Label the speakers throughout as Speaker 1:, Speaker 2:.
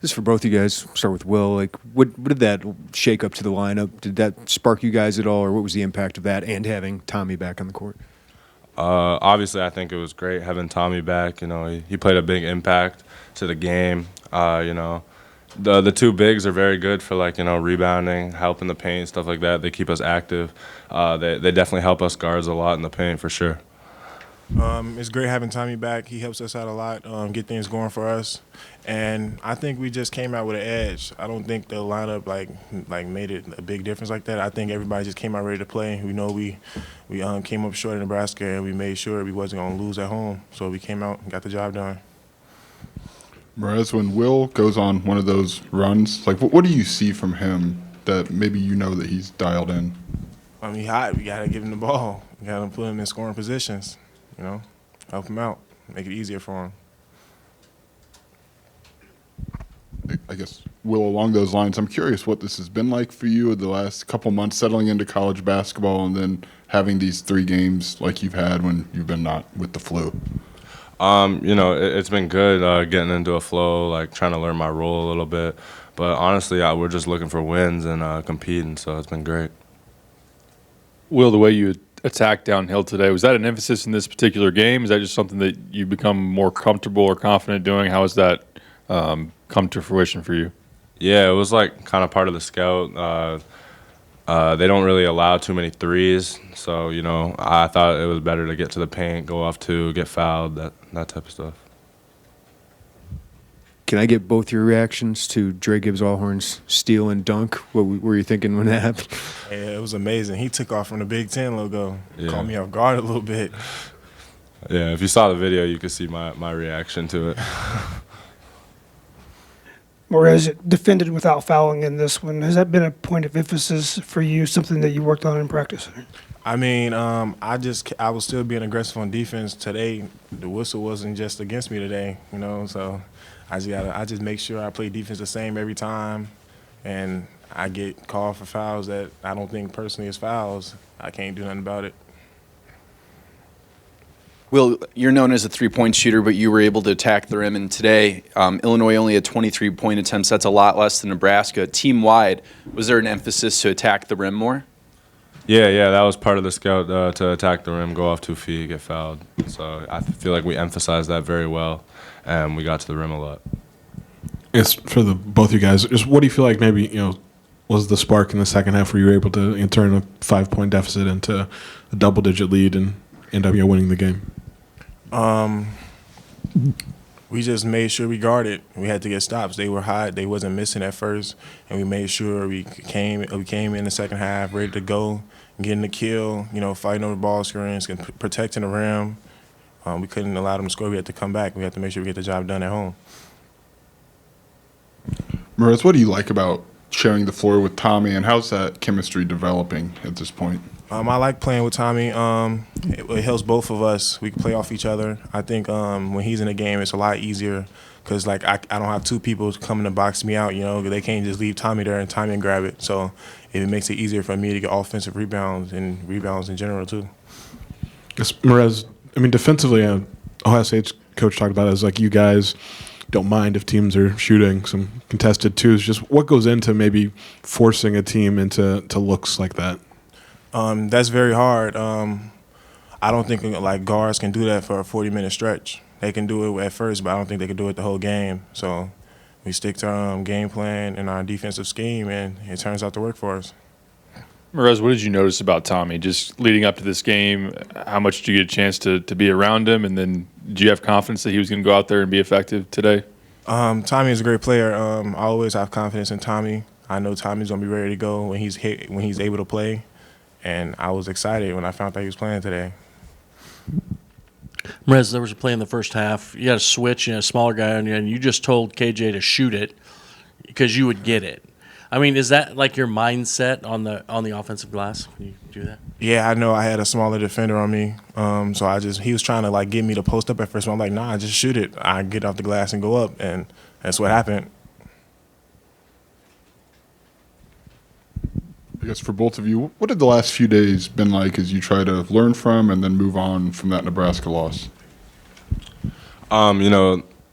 Speaker 1: This is for both you guys. Start with Will. Like, what did that shake up to the lineup? Did that spark you guys at all, or what was the impact of that and having Tommy back on the court?
Speaker 2: Obviously, I think it was great having Tommy back. You know, he played a big impact to the game. You know, the two bigs are very good for, like, you know, rebounding, helping the paint, stuff like that. They keep us active. They definitely help us guards a lot in the paint for sure.
Speaker 3: It's great having Tommy back. He helps us out a lot, get things going for us. And I think we just came out with an edge. I don't think the lineup like made it a big difference like that. I think everybody just came out ready to play. We know we came up short in Nebraska, and we made sure we wasn't going to lose at home. So we came out and got the job done.
Speaker 4: Whereas when Will goes on one of those runs, like what do you see from him that maybe you know that he's dialed in?
Speaker 3: I mean, hot. We got to give him the ball. We got to put him in scoring positions. You know, help him out, make it easier for him.
Speaker 4: I guess, Will, along those lines, I'm curious what this has been like for you the last couple months settling into college basketball and then having these 3 games like you've had when you've been not with the flu.
Speaker 2: You know, it's been good getting into a flow, like trying to learn my role a little bit. But honestly, we're just looking for wins and competing, so it's been great.
Speaker 5: Will, the way you attacked downhill today, was that an emphasis in this particular game? Is that just something that you become more comfortable or confident doing? How has that come to fruition for you?
Speaker 2: Yeah, it was like kind of part of the scout. They don't really allow too many threes, so, you know, I thought it was better to get to the paint, go off 2, get fouled, that type of stuff.
Speaker 1: Can I get both your reactions to Dre Gibbs-Allhorn's steal and dunk? What were you thinking when that happened?
Speaker 3: Yeah, it was amazing. He took off from the Big Ten logo.
Speaker 2: Yeah.
Speaker 3: Caught me off guard a little bit.
Speaker 2: Yeah, if you saw the video, you could see my reaction to it.
Speaker 6: Morez defended without fouling in this one. Has that been a point of emphasis for you, something that you worked on in practice?
Speaker 3: I mean, I was still being aggressive on defense today. The whistle wasn't just against me today, you know, so I just make sure I play defense the same every time, and I get called for fouls that I don't think personally is fouls. I can't do nothing about it.
Speaker 7: Will, you're known as a three-point shooter, but you were able to attack the rim. And today, Illinois only had 23-point attempts. That's a lot less than Nebraska. Team-wide, was there an emphasis to attack the rim more?
Speaker 2: Yeah, that was part of the scout to attack the rim, go off 2 feet, get fouled. So I feel like we emphasized that very well, and we got to the rim a lot.
Speaker 8: It's for both you guys. Just what do you feel like maybe, was the spark in the second half where you were able to turn a 5-point deficit into a double-digit lead and end up winning the game?
Speaker 3: We just made sure we guarded. We had to get stops. They were hot. They wasn't missing at first, and we made sure we came in the second half ready to go, getting the kill, fighting over ball screens, protecting the rim. We couldn't allow them to score. We had to come back. We had to make sure we get the job done at home.
Speaker 4: Morez, what do you like about sharing the floor with Tommy, and how's that chemistry developing at this point?
Speaker 3: I like playing with Tommy. It helps both of us. We can play off each other. I think when he's in the game, it's a lot easier because I don't have 2 people coming to box me out. They can't just leave Tommy there and Tommy and grab it. So it makes it easier for me to get offensive rebounds and rebounds in general too.
Speaker 8: Yes, Morez, defensively, Ohio State's coach talked about it as like you guys don't mind if teams are shooting some contested twos. Just what goes into maybe forcing a team into looks like that?
Speaker 3: That's very hard. I don't think guards can do that for a 40-minute stretch. They can do it at first, but I don't think they can do it the whole game. So we stick to our game plan and our defensive scheme, and it turns out to work for us.
Speaker 5: Morez, what did you notice about Tommy just leading up to this game? How much did you get a chance to be around him, and then do you have confidence that he was going to go out there and be effective today?
Speaker 3: Tommy is a great player. I always have confidence in Tommy. I know Tommy's going to be ready to go when he's able to play. And I was excited when I found out he was playing today.
Speaker 9: Morez, there was a play in the first half. You had a switch and a smaller guy on you, and you just told KJ to shoot it because you would get it. Is that like your mindset on the offensive glass when you do that? Yeah, I know. I had a smaller defender on me, so he was trying to get me to post up at first. But I'm like, nah, just shoot it. I get off the glass and go up, and that's what happened.
Speaker 4: I guess for both of you, what had the last few days been like as you try to learn from and then move on from that Nebraska loss?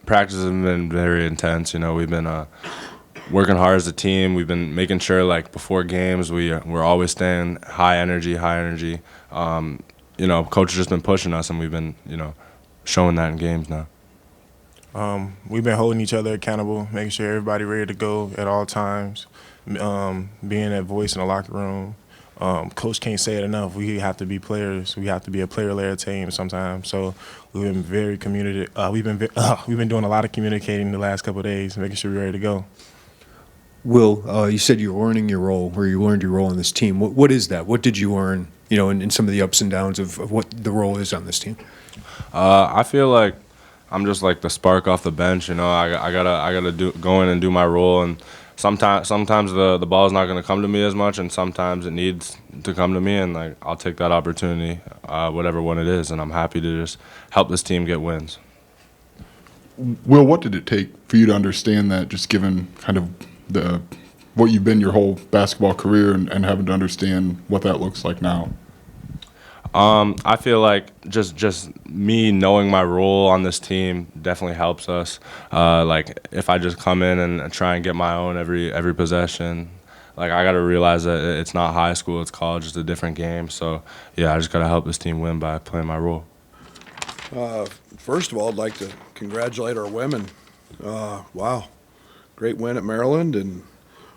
Speaker 2: practices have been very intense. You know, we've been working hard as a team. We've been making sure, like, before games, we're always staying high energy. You know, coach has just been pushing us, and we've been, you know, showing that in games now.
Speaker 3: We've been holding each other accountable, making sure everybody ready to go at all times, being that voice in the locker room. Coach can't say it enough. We have to be players. We have to be a player-led team sometimes. So we've been very we've been doing a lot of communicating the last couple of days, making sure we're ready to go.
Speaker 1: Will, you said you're learning your role, or you learned your role on this team. What is that? What did you learn, you know, in some of the ups and downs of what the role is on this team?
Speaker 2: I feel like I'm just like the spark off the bench. You know, I gotta go in and do my role, and sometimes the ball's not gonna come to me as much, and sometimes it needs to come to me, and like I'll take that opportunity, whatever one it is, and I'm happy to just help this team get wins.
Speaker 4: Will, what did it take for you to understand that, just given kind of what you've been your whole basketball career and having to understand what that looks like now?
Speaker 2: I feel like just me knowing my role on this team definitely helps us. Like if I just come in and try and get my own every possession, like I got to realize that it's not high school, it's college, it's a different game. So yeah, I just got to help this team win by playing my role.
Speaker 10: First of all, I'd like to congratulate our women. Wow, great win at Maryland, and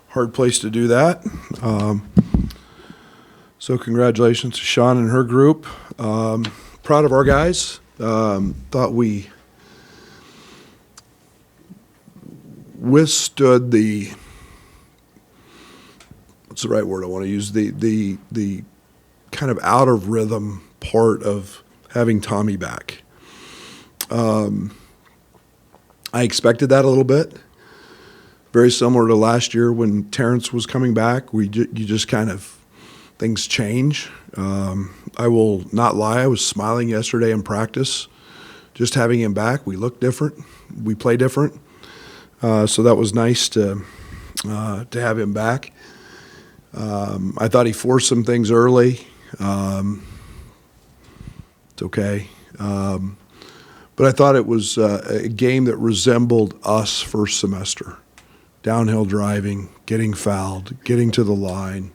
Speaker 10: hard place to do that. So congratulations to Sean and her group. Proud of our guys. Thought we withstood the, what's the right word I want to use, the kind of out of rhythm part of having Tommy back. I expected that a little bit. Very similar to last year when Terrence was coming back. You just kind of, things change. I will not lie, I was smiling yesterday in practice. Just having him back, we look different, we play different. So that was nice to have him back. I thought he forced some things early. It's okay. But I thought it was a game that resembled us first semester. Downhill driving, getting fouled, getting to the line.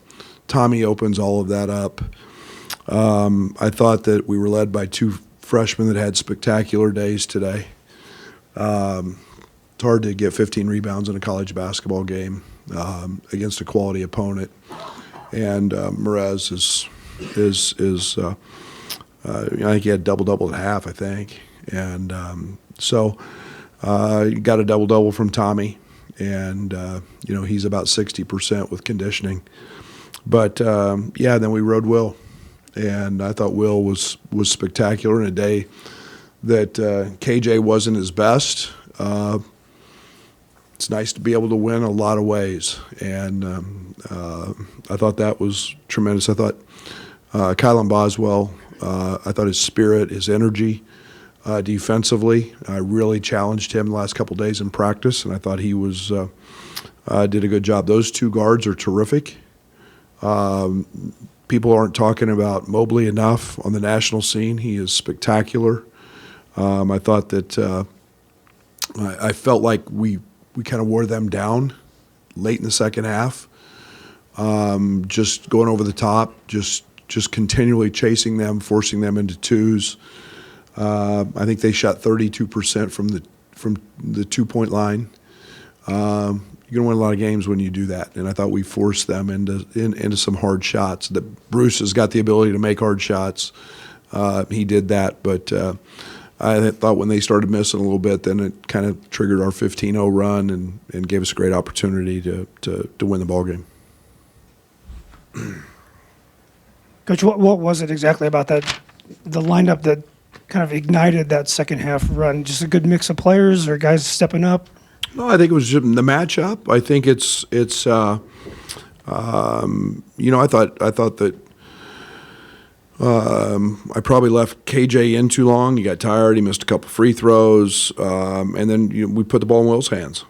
Speaker 10: Tommy opens all of that up. I thought that we were led by two freshmen that had spectacular days today. It's hard to get 15 rebounds in a college basketball game against a quality opponent. And Morez I think he had double-double at half, I think. And so you got a double-double from Tommy. And, you know, he's about 60% with conditioning. But, yeah, then we rode Will. And I thought Will was spectacular in a day that KJ wasn't his best. It's nice to be able to win a lot of ways. And I thought that was tremendous. I thought Kylan Boswell, I thought his spirit, his energy defensively, I really challenged him the last couple of days in practice, and I thought he did a good job. Those two guards are terrific. People aren't talking about Mobley enough on the national scene. He is spectacular. I thought that I felt like we kind of wore them down late in the second half, just going over the top, just continually chasing them, forcing them into twos. I think they shot 32% from the 2-point line. You're going to win a lot of games when you do that, and I thought we forced them into some hard shots. That Bruce has got the ability to make hard shots. He did that, but I thought when they started missing a little bit, then it kind of triggered our 15-0 run and gave us a great opportunity to win the ball game.
Speaker 6: Coach, what was it exactly about the lineup that kind of ignited that second half run? Just a good mix of players or guys stepping up?
Speaker 10: No, I think it was just the matchup. I think it's you know, I thought that I probably left KJ in too long. He got tired. He missed a couple free throws, and then we put the ball in Will's hands.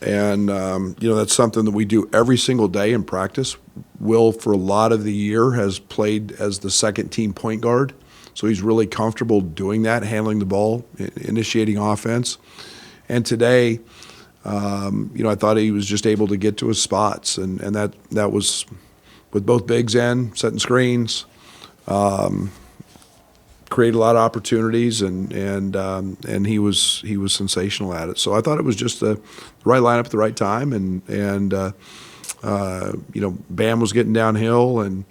Speaker 10: And you know, that's something that we do every single day in practice. Will, for a lot of the year, has played as the second team point guard, so he's really comfortable doing that, handling the ball, initiating offense. And today, I thought he was just able to get to his spots, and that was with both bigs and setting screens, created a lot of opportunities, and he was sensational at it. So I thought it was just the right lineup at the right time, and Bam was getting downhill, and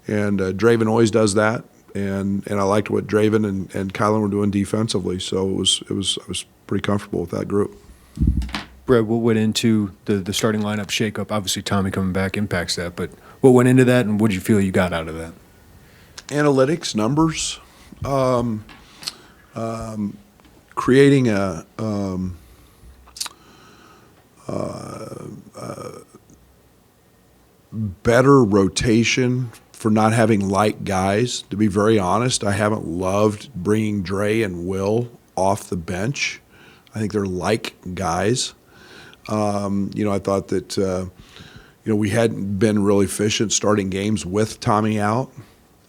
Speaker 10: Draven always does that, and I liked what Draven and Kylan were doing defensively. So I was pretty comfortable with that group.
Speaker 1: Brad, what went into the starting lineup shakeup? Obviously, Tommy coming back impacts that, but what went into that, and what did you feel you got out of that?
Speaker 10: Analytics, numbers, creating a better rotation for not having light guys. To be very honest, I haven't loved bringing Dre and Will off the bench. I think they're like guys. I thought that we hadn't been really efficient starting games with Tommy out.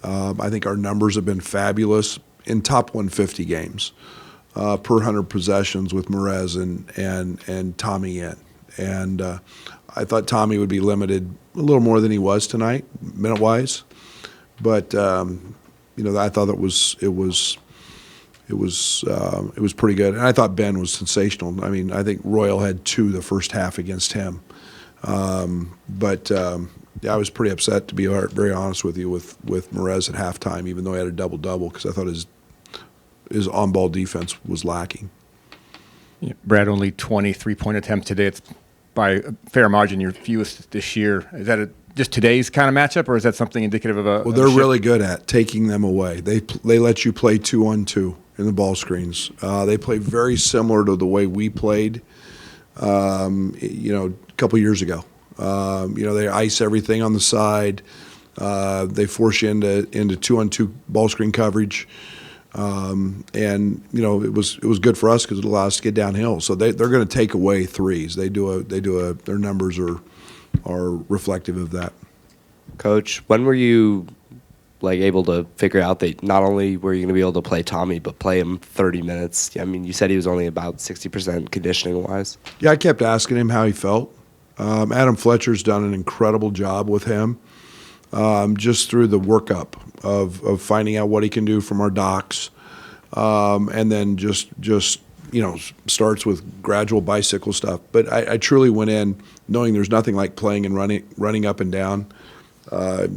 Speaker 10: I think our numbers have been fabulous in top 150 games per 100 possessions with Morez and Tommy in. And I thought Tommy would be limited a little more than he was tonight, minute-wise. But I thought it was pretty good. And I thought Ben was sensational. I mean, I think Royal had 2 the first half against him. I was pretty upset, to be very honest with you, with Morez at halftime, even though he had a double-double, because I thought his on-ball defense was lacking.
Speaker 11: Yeah, Brad, only 23-point attempts today. It's by a fair margin your fewest this year. Is that just today's kind of matchup, or is that something indicative of a?
Speaker 10: Well, they're really good at taking them away. They let you play 2-on-2 in the ball screens. They play very similar to the way we played, a couple years ago. They ice everything on the side. They force you into 2-on-2 ball screen coverage. It was good for us because it allowed us to get downhill. So they're going to take away threes. Their numbers are reflective of that.
Speaker 12: Coach, when were you able to figure out that not only were you going to be able to play Tommy, but play him 30 minutes? I mean, you said he was only about 60% conditioning wise.
Speaker 10: Yeah, I kept asking him how he felt. Adam Fletcher's done an incredible job with him, just through the workup of finding out what he can do from our docs, and then just starts with gradual bicycle stuff. But I truly went in knowing there's nothing like playing and running up and down.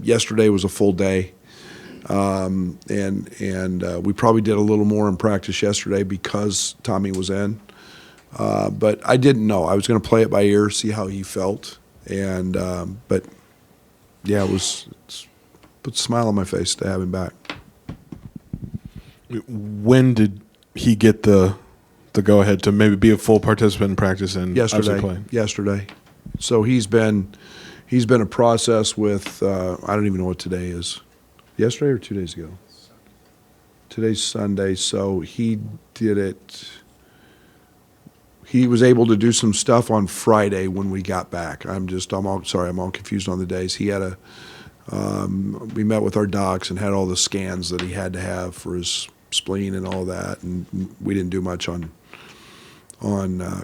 Speaker 10: Yesterday was a full day, and we probably did a little more in practice yesterday because Tommy was in. But I didn't know. I was going to play it by ear, see how he felt, but yeah, it's put a smile on my face to have him back.
Speaker 8: When did he get the go ahead to maybe be a full participant in practice and actually play?
Speaker 10: Yesterday. So he's been a process with I don't even know what today is. Yesterday or 2 days ago? Today's Sunday, so he did it. He was able to do some stuff on Friday when we got back. I'm all confused on the days. He had we met with our docs and had all the scans that he had to have for his spleen and all that, and we didn't do much on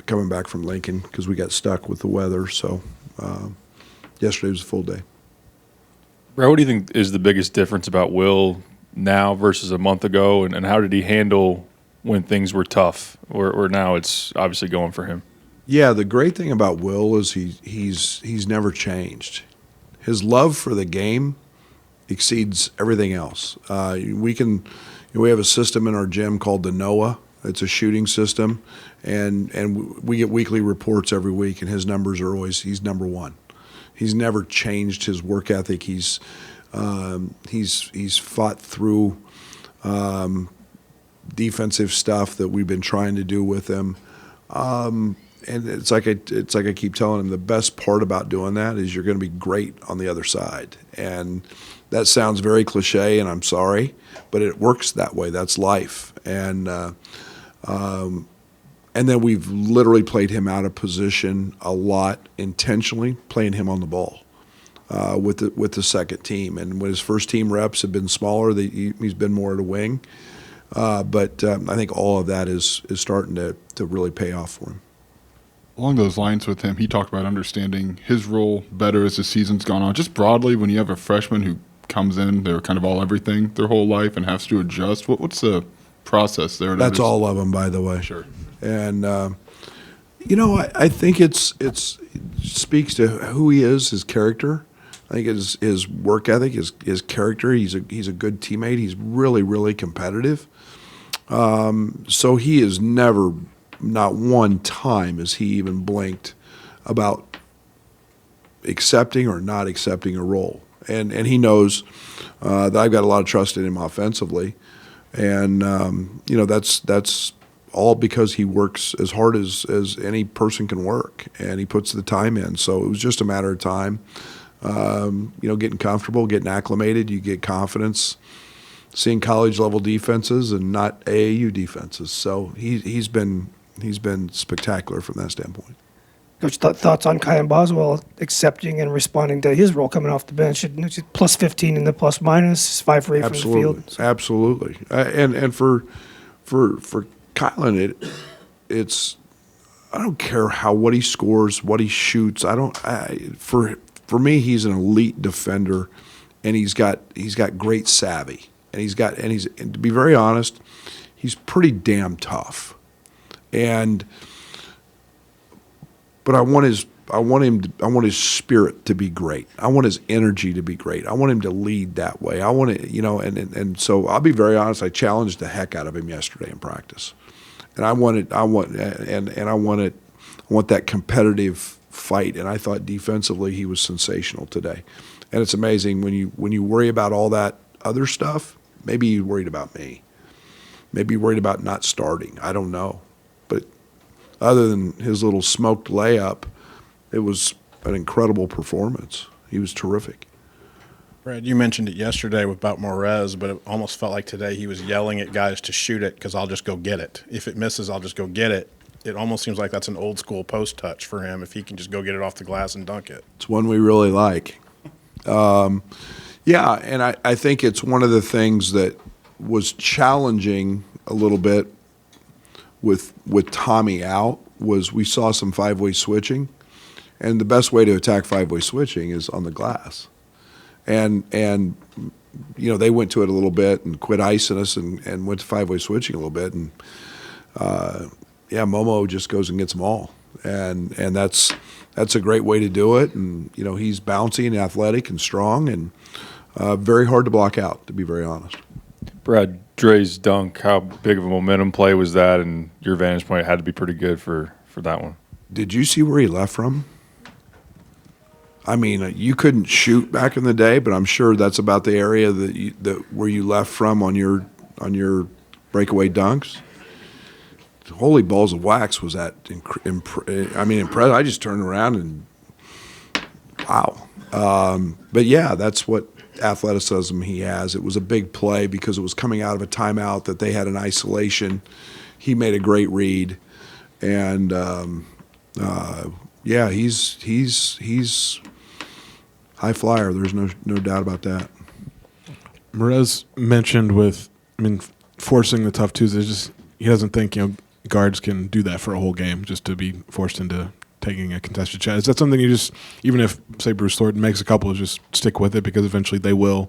Speaker 10: coming back from Lincoln because we got stuck with the weather. So yesterday was a full day.
Speaker 5: Brad, what do you think is the biggest difference about Will now versus a month ago, and how did he handle when things were tough, or now it's obviously going for him?
Speaker 10: Yeah, the great thing about Will is he's never changed. His love for the game exceeds everything else. We have a system in our gym called the NOAA. It's a shooting system, and we get weekly reports every week, and his numbers are he's number one. He's never changed his work ethic. He's fought through defensive stuff that we've been trying to do with him, and it's like I keep telling him, the best part about doing that is you're going to be great on the other side. And that sounds very cliche, and I'm sorry, but it works that way. That's life. And then we've literally played him out of position a lot intentionally, playing him on the ball with the second team. And when his first team reps have been smaller, he's been more at a wing. But I think all of that is starting to really pay off for him.
Speaker 4: Along those lines with him, he talked about understanding his role better as the season's gone on. Just broadly, when you have a freshman who comes in, they're kind of all everything their whole life and has to adjust. What's the process there?
Speaker 10: That's all of them, by the way.
Speaker 4: Sure.
Speaker 10: And I think it speaks to who he is, his character. I think his work ethic, his character. He's a good teammate. He's really, really competitive. So he is never, not one time has he even blinked about accepting or not accepting a role. And he knows that I've got a lot of trust in him offensively. And, that's all because he works as hard as any person can work, and he puts the time in. So it was just a matter of time, getting comfortable, getting acclimated. You get confidence, seeing college-level defenses and not AAU defenses. So he's been spectacular from that standpoint.
Speaker 6: Coach, thoughts on Kyan Boswell accepting and responding to his role coming off the bench? Plus 15 in the plus minus, 5 for 8 from the field.
Speaker 10: Absolutely. And for Kylan, it's I don't care what he scores, what he shoots. For me, he's an elite defender, and he's got great savvy, and to be very honest, he's pretty damn tough. But I want his spirit to be great. I want his energy to be great. I want him to lead that way. I want it, and so I'll be very honest. I challenged the heck out of him yesterday in practice, and I want that competitive fight. And I thought defensively he was sensational today. And it's amazing when you worry about all that other stuff. Maybe you're worried about me. Maybe you're worried about not starting. I don't know, but other than his little smoked layup, it was an incredible performance. He was terrific.
Speaker 13: Brad, you mentioned it yesterday about Morez, but it almost felt like today he was yelling at guys to shoot it because I'll just go get it. If it misses, I'll just go get it. It almost seems like that's an old school post touch for him if he can just go get it off the glass and dunk it.
Speaker 10: It's one we really like. And I think it's one of the things that was challenging a little bit with Tommy out was we saw some five-way switching, and the best way to attack five-way switching is on the glass. And they went to it a little bit and quit icing us and went to five-way switching a little bit, and Momo just goes and gets them all, and that's a great way to do it. And he's bouncy and athletic and strong and very hard to block out, to be very honest.
Speaker 5: Brad, Dre's dunk, how big of a momentum play was that? And your vantage point had to be pretty good for that one.
Speaker 10: Did you see where he left from? I mean, you couldn't shoot back in the day, but I'm sure that's about the area where you left from on your breakaway dunks. Holy balls of wax was that impressive. I just turned around and wow. But yeah, that's what athleticism he has. It was a big play because it was coming out of a timeout that they had in isolation. He made a great read, and he's high flyer. There's no doubt about that.
Speaker 8: Morez mentioned forcing the tough twos. He doesn't think guards can do that for a whole game, just to be forced into taking a contested shot. Is that something you just, even if, say, Bruce Thornton makes a couple, just stick with it because eventually they will?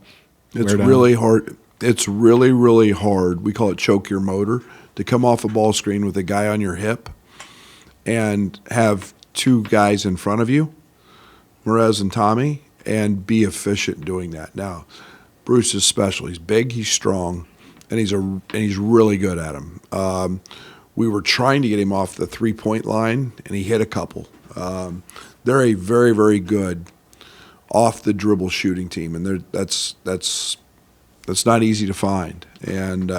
Speaker 10: It's really hard. It's really, really hard. We call it choke your motor, to come off a ball screen with a guy on your hip and have two guys in front of you, Morez and Tommy, and be efficient doing that. Now, Bruce is special. He's big, he's strong, and he's really good at him. We were trying to get him off the three-point line, and he hit a couple. They're a very, very good off-the-dribble shooting team, and that's not easy to find. And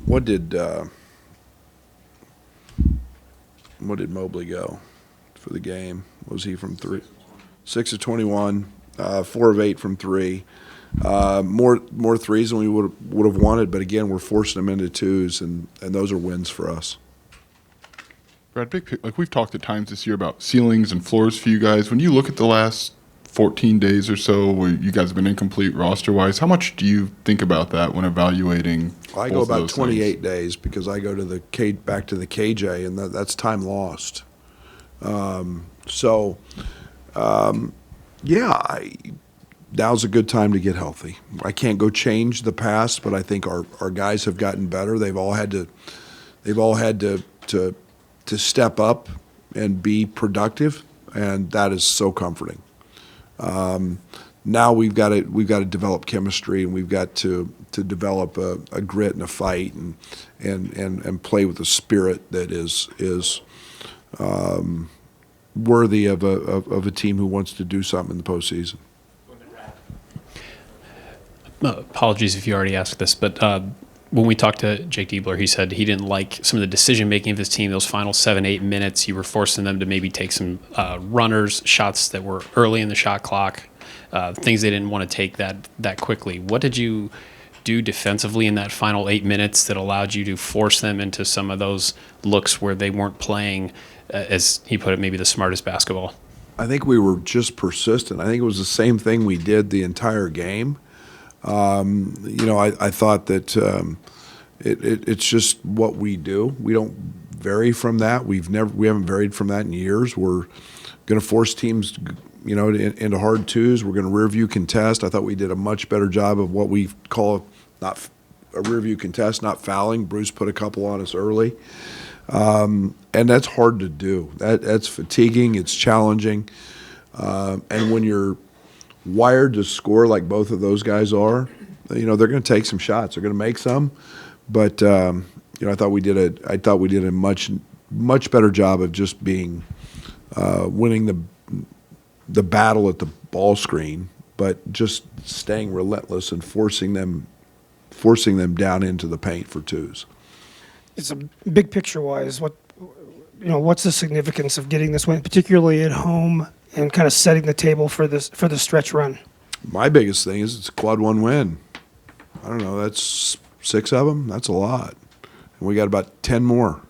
Speaker 10: what did Mobley go for the game? Was he from three? 6 of 21, 4 of 8 from three. More threes than we would have wanted, but again, we're forcing them into twos, and those are wins for us.
Speaker 4: Brad, we've talked at times this year about ceilings and floors for you guys. When you look at the last 14 days or so where you guys have been incomplete roster-wise. How much do you think about that when evaluating?
Speaker 10: I go about 28 days because I go to back to the KJ, and that's time lost. Now's a good time to get healthy. I can't go change the past, but I think our guys have gotten better. They've all had to step up and be productive, and that is so comforting. Now we've got to develop chemistry, and we've got to develop a grit and a fight, and play with a spirit that is worthy of a team who wants to do something in the postseason.
Speaker 14: Apologies if you already asked this, but when we talked to Jake Diebler, he said he didn't like some of the decision-making of his team. Those final 7-8 minutes, you were forcing them to maybe take some runners, shots that were early in the shot clock, things they didn't want to take that quickly. What did you do defensively in that final 8 minutes that allowed you to force them into some of those looks where they weren't playing, as he put it, maybe the smartest basketball?
Speaker 10: I think we were just persistent. I think it was the same thing we did the entire game. I thought that it's just what we do. We don't vary from that. We haven't varied from that in years. We're going to force teams, into hard twos. We're going to rear view contest. I thought we did a much better job of what we call not a rear view contest, not fouling. Bruce put a couple on us early, and that's hard to do. That's fatiguing. It's challenging, and when you're wired to score like both of those guys are, they're going to take some shots. They're going to make some, but I thought we did a much better job of just being winning the battle at the ball screen, but just staying relentless and forcing them down into the paint for twos.
Speaker 6: It's a big picture wise. What's the significance of getting this win, particularly at home, and kind of setting the table for the stretch run? My biggest thing is it's a quad one win. I don't know, that's 6 of them. That's a lot. And we got about 10 more.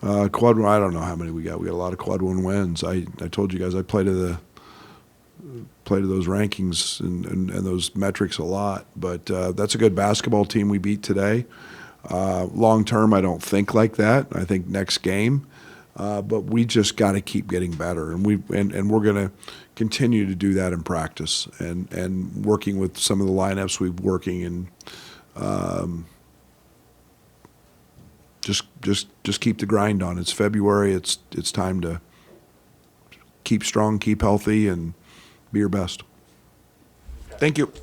Speaker 6: Quad one, I don't know how many we got. We got a lot of quad one wins. I told you guys I play to those rankings and those metrics a lot. But that's a good basketball team we beat today. Long term, I don't think like that. I think next game. But we just got to keep getting better, and we're going to continue to do that in practice, and working with some of the lineups we're working and just keep the grind on. It's February. It's time to keep strong, keep healthy, and be your best. Thank you.